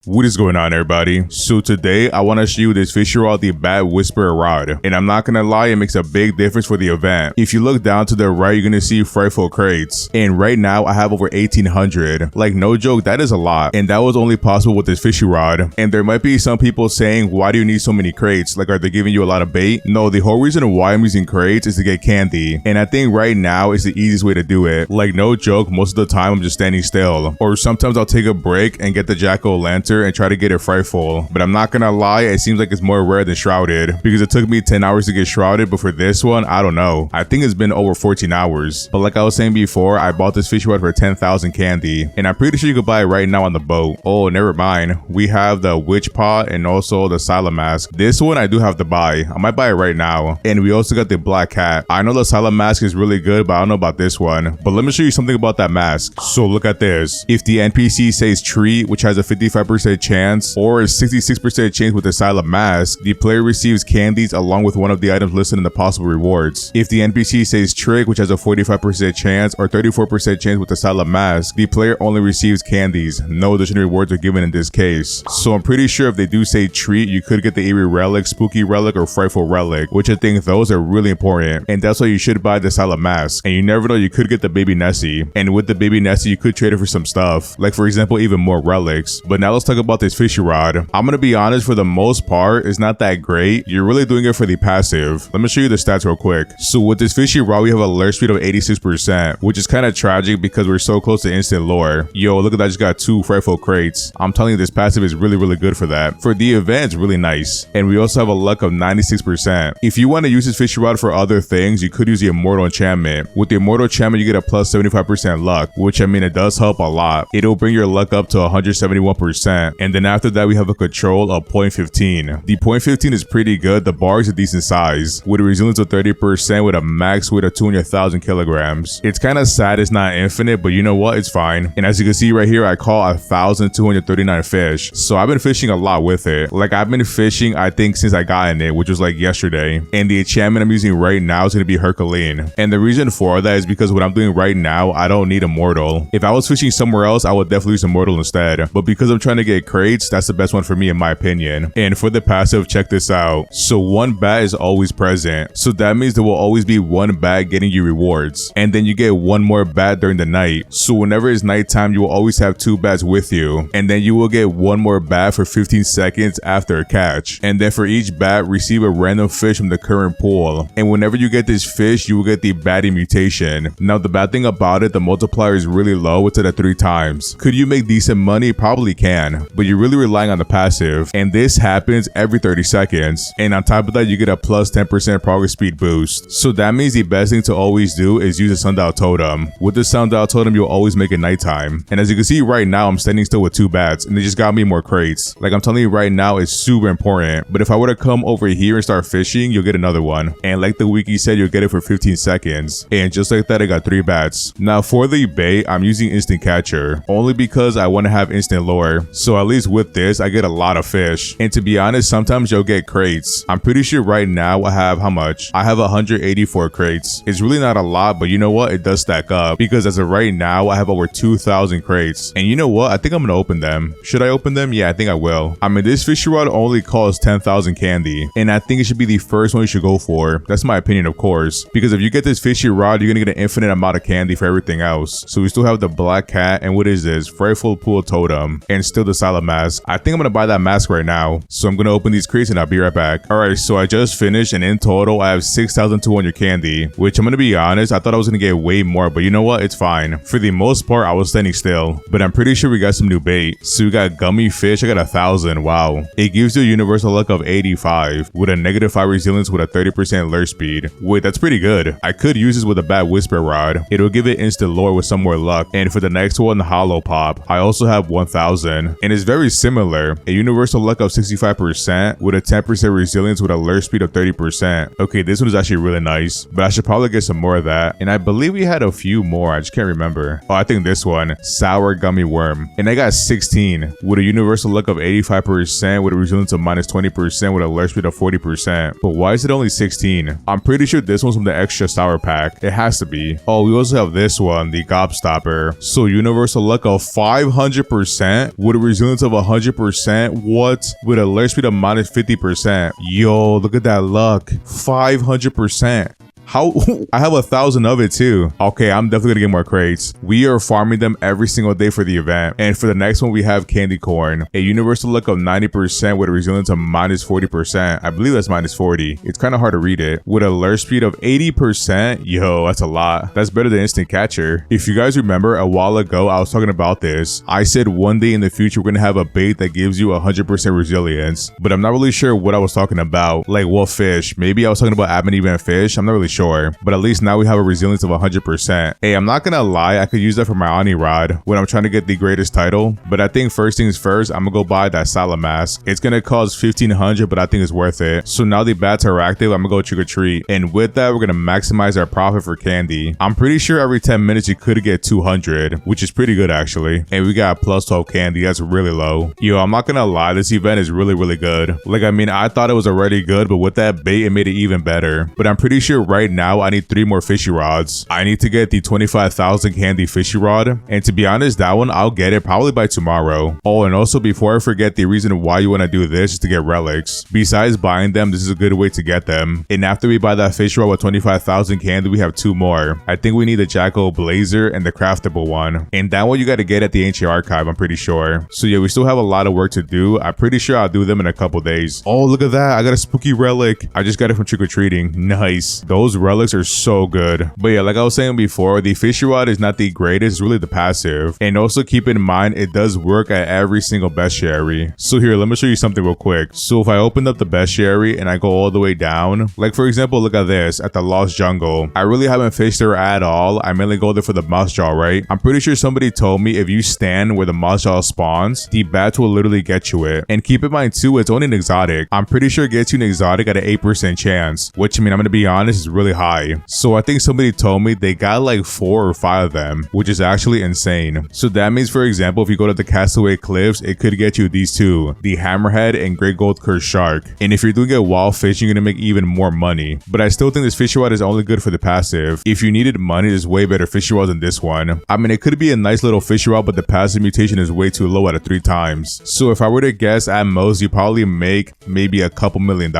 What is going on, everybody? So today I want to show you this Fisch rod, the Bat Whisperer rod, and I'm not gonna lie, it makes a big difference for the event. If you look down to the right, you're gonna see frightful crates, and right now I have over 1800. Like, no joke, that is a lot, and that was only possible with this Fisch rod. And there might be some people saying, why do you need so many crates? Like, are they giving you a lot of bait? No, the whole reason why I'm using crates is to get candy, and I think right now is the easiest way to do it. Like, no joke, most of the time I'm just standing still, or sometimes I'll take a break and get the jack-o'-lantern and try to get it frightful. But I'm not gonna lie, it seems like it's more rare than shrouded, because it took me 10 hours to get shrouded, but for this one, I don't know. I think it's been over 14 hours. But like I was saying before, I bought this Fisch rod for 10,000 candy, and I'm pretty sure you could buy it right now on the boat. Oh, never mind. We have the witch pot and also the silent mask. This one I do have to buy. I might buy it right now. And we also got the black cat. I know the silent mask is really good, but I don't know about this one. But let me show you something about that mask. So look at this. If the NPC says tree, which has a 55% chance or a 66% chance with the silent mask, the player receives candies along with one of the items listed in the possible rewards. If the NPC says trick, which has a 45% chance or 34% chance with the silent mask, the player only receives candies. No additional rewards are given in this case. So I'm pretty sure if they do say treat, you could get the eerie relic, spooky relic, or frightful relic, which I think those are really important, and that's why you should buy the silent mask. And you never know, you could get the baby Nessie, and with the baby Nessie you could trade it for some stuff, like for example even more relics. But now let's talk about this Fisch rod. I'm gonna be honest, for the most part it's not that great. You're really doing it for the passive. Let me show you the stats real quick. So with this Fisch rod we have a lure speed of 86%, which is kind of tragic because we're so close to instant lure. Yo, look at that, I just got 2 frightful crates. I'm telling you, this passive is really good for that. For the event, it's really nice. And we also have a luck of 96%. If you want to use this Fisch rod for other things, you could use the immortal enchantment. With the immortal enchantment you get a plus 75% luck, which I mean, it does help a lot. It'll bring your luck up to 171%. And then after that we have a control of 0.15. The 0.15 is pretty good. The bar is a decent size with a resilience of 30% with a max weight of 200,000 kilograms. It's kind of sad it's not infinite, but you know what, it's fine. And as you can see right here, I caught 1,239 fish. So I've been fishing a lot with it. Like, I've been fishing I think since I got in it, which was like yesterday. And the enchantment I'm using right now is going to be Herculean. And the reason for that is because what I'm doing right now, I don't need immortal. If I was fishing somewhere else, I would definitely use immortal instead. But because I'm trying to get crates, that's the best one for me in my opinion. And for the passive, check this out. So one bat is always present. So that means there will always be one bat getting you rewards. And then you get one more bat during the night. So whenever it's nighttime, you will always have 2 bats with you. And then you will get one more bat for 15 seconds after a catch. And then for each bat, receive a random fish from the current pool. And whenever you get this fish, you will get the batty mutation. Now the bad thing about it, the multiplier is really low. It's at 3 times. Could you make decent money? Probably can. But you're really relying on the passive, and this happens every 30 seconds. And on top of that, you get a plus 10% progress speed boost. So that means the best thing to always do is use a sundial totem. With the sundial totem, you'll always make it nighttime. And as you can see right now, I'm standing still with 2 bats, and they just got me more crates. Like, I'm telling you right now, it's super important. But if I were to come over here and start fishing, you'll get another one. And like the wiki said, you'll get it for 15 seconds. And just like that, I got 3 bats. Now for the bait, I'm using instant catcher, only because I want to have instant lure. So at least with this, I get a lot of fish. And to be honest, sometimes you'll get crates. I'm pretty sure right now I have how much? I have 184 crates. It's really not a lot, but you know what? It does stack up, because as of right now, I have over 2,000 crates. And you know what? I think I'm gonna open them. Should I open them? Yeah, I think I will. I mean, this Fisch rod only costs 10,000 candy, and I think it should be the first one you should go for. That's my opinion, of course, because if you get this Fisch rod, you're gonna get an infinite amount of candy for everything else. So we still have the black cat, and what is this? Frightful pool totem, and still the silent mask. I think I'm gonna buy that mask right now. So I'm gonna open these crates and I'll be right back. Alright, so I just finished, and in total I have 6,200 candy, which I'm gonna be honest, I thought I was gonna get way more, but you know what? It's fine. For the most part, I was standing still, but I'm pretty sure we got some new bait. So we got gummy fish. I got 1,000. Wow. It gives you a universal luck of 85 with a -5 resilience with a 30% lure speed. Wait, that's pretty good. I could use this with a Bat Whisper rod. It'll give it instant lure with some more luck. And for the next one, the hollow pop, I also have 1,000, and it's very similar. A universal luck of 65% with a 10% resilience with a lure speed of 30%. Okay, this one is actually really nice, but I should probably get some more of that. And I believe we had a few more. I just can't remember. Oh, I think this one, sour gummy worm, and I got 16 with a universal luck of 85% with a resilience of -20% with a lure speed of 40%. But why is it only 16? I'm pretty sure this one's from the extra sour pack. It has to be. Oh, we also have this one, the gobstopper. So universal luck of 500% with a resilience of 100%. What? With alert speed of minus 50%. Yo, look at that luck. 500%. How? I have 1,000 of it too. Okay, I'm definitely gonna get more crates. We are farming them every single day for the event. And for the next one, we have candy corn. A universal luck of 90% with a resilience of minus 40%. I believe that's minus 40. It's kind of hard to read it. With a lure speed of 80%. Yo, that's a lot. That's better than instant catcher. If you guys remember, a while ago, I was talking about this. I said one day in the future, we're gonna have a bait that gives you 100% resilience. But I'm not really sure what I was talking about. Like what fish? Maybe I was talking about admin event fish. I'm not really sure. But at least now we have a resilience of 100%. Hey, I'm not gonna lie, I could use that for my Ani rod when I'm trying to get the greatest title. But I think first things first, I'm gonna go buy that Sala mask. It's gonna cost 1,500, but I think it's worth it. So now the bats are active, I'm gonna go trick or treat. And with that, we're gonna maximize our profit for candy. I'm pretty sure every 10 minutes you could get 200, which is pretty good actually. And we got plus 12 candy, that's really low. Yo, I'm not gonna lie, this event is really good. Like, I mean, I thought it was already good, but with that bait, it made it even better. But I'm pretty sure right now I need 3 more fishy rods. I need to get the 25,000 candy fishy rod. And to be honest, that one, I'll get it probably by tomorrow. Oh, and also before I forget, the reason why you want to do this is to get relics. Besides buying them, this is a good way to get them. And after we buy that fish rod with 25,000 candy, we have 2 more. I think we need the Jackal Blazer and the craftable one. And that one you got to get at the Ancient Archive, I'm pretty sure. So yeah, we still have a lot of work to do. I'm pretty sure I'll do them in a couple days. Oh, look at that. I got a spooky relic. I just got it from trick-or-treating. Nice. Those relics are so good. But yeah, like I was saying before, the fishy rod is not the greatest, it's really the passive. And also keep in mind, it does work at every single bestiary. So here, let me show you something real quick. So if I open up the bestiary and I go all the way down, like for example, look at this, at the Lost Jungle. I really haven't fished there at all. I mainly go there for the moss jaw, right? I'm pretty sure somebody told me if you stand where the moss jaw spawns, the bats will literally get you it. And keep in mind too, it's only an exotic. I'm pretty sure it gets you an exotic at an 8% chance, which I mean, I'm gonna be honest, is really high. So I think somebody told me they got like 4 or 5 of them, which is actually insane. So that means, for example, if you go to the Castaway Cliffs, it could get you these 2, the Hammerhead and Great Gold Curse Shark. And if you're doing it while fishing, you're gonna make even more money. But I still think this fishy rod is only good for the passive. If you needed money, there's way better fishy rods than this one. I mean, it could be a nice little fishy rod, but the passive mutation is way too low at 3 times. So if I were to guess, at most, you probably make maybe a couple $1 million.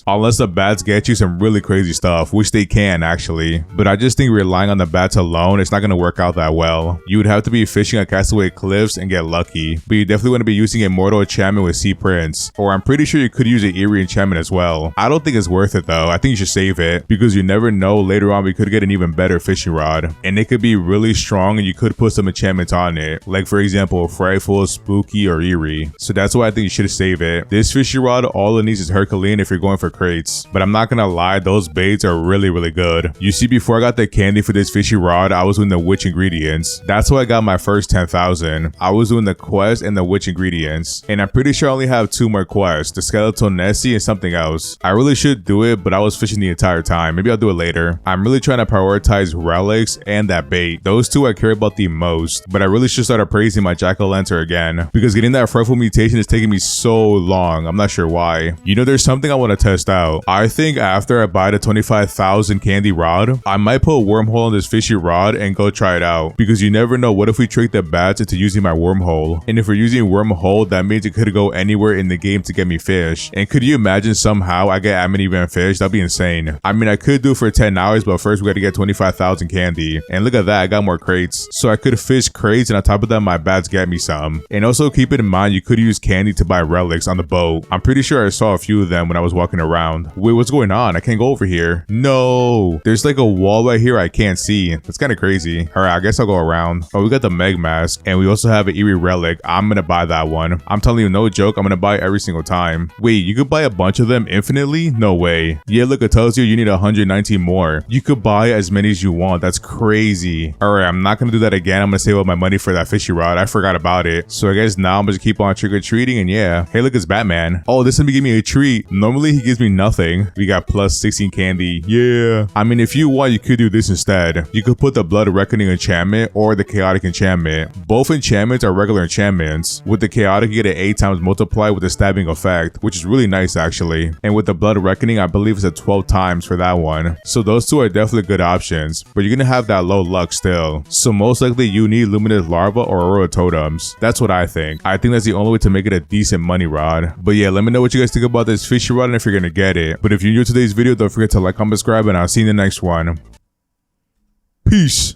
Unless the bats get you some really crazy stuff, which they can actually. But I just think relying on the bats alone, it's not going to work out that well. You would have to be fishing at Castaway Cliffs and get lucky. But you definitely want to be using a Mortal Enchantment with Sea Prince. Or I'm pretty sure you could use an Eerie Enchantment as well. I don't think it's worth it though. I think you should save it. Because you never know, later on we could get an even better fishing rod. And it could be really strong and you could put some enchantments on it. Like for example, Frightful, Spooky, or Eerie. So that's why I think you should save it. This fishing rod, all it needs is Herculean if you're going for crates. But I'm not going to lie, those baits are really good. You see, before I got the candy for this fishy rod, I was doing the witch ingredients. That's how I got my first 10,000. I was doing the quest and the witch ingredients. And I'm pretty sure I only have 2 more quests, the skeleton Nessie and something else. I really should do it, but I was fishing the entire time. Maybe I'll do it later. I'm really trying to prioritize relics and that bait. Those 2 I care about the most, but I really should start appraising my jack-o'-lantern again because getting that frightful mutation is taking me so long. I'm not sure why. You know, there's something I want to test out. I think after I buy the 25,000 candy rod, I might put a wormhole on this fishy rod and go try it out because you never know, what if we trick the bats into using my wormhole? And if we're using wormhole, that means it could go anywhere in the game to get me fish. And could you imagine somehow I get admin event fish? That'd be insane. I mean, I could do it for 10 hours, but first we got to get 25,000 candy. And look at that, I got more crates. So I could fish crates and on top of that, my bats get me some. And also keep it in mind, you could use candy to buy relics on the boat. I'm pretty sure I saw a few of them when I was walking around. Wait, what's going on? I can't go over here. No, there's like a wall right here I can't see. That's kind of crazy. All right, I guess I'll go around. Oh, we got the Meg mask and we also have an Eerie relic. I'm gonna buy that one. I'm telling you, no joke, I'm gonna buy it every single time. Wait, you could buy a bunch of them infinitely? No way. Yeah, look, it tells you need 119 more. You could buy as many as you want. That's crazy. All right, I'm not gonna do that again. I'm gonna save up my money for that fishy rod. I forgot about it. So I guess now I'm gonna keep on trick-or-treating and yeah. Hey, look, it's Batman. Oh, this is gonna give me a treat. Normally he gives me nothing. We got plus 16 candy. yeah. I mean, if you want, you could do this instead. You could put the Blood Reckoning enchantment or the Chaotic enchantment. Both enchantments are regular enchantments. With the Chaotic, you get an 8 times multiply with a stabbing effect, which is really nice actually. And with the Blood Reckoning, I believe it's a 12 times for that one. So those two are definitely good options, but you're gonna have that low luck still. So most likely you need Luminous Larva or Aurora Totems. That's what I think. I think that's the only way to make it a decent money rod. But yeah, let me know what you guys think about this fishy rod and if you're gonna get it. But if you're new to today's video, don't forget to like, comment, subscribe, and I'll see you in the next one. Peace.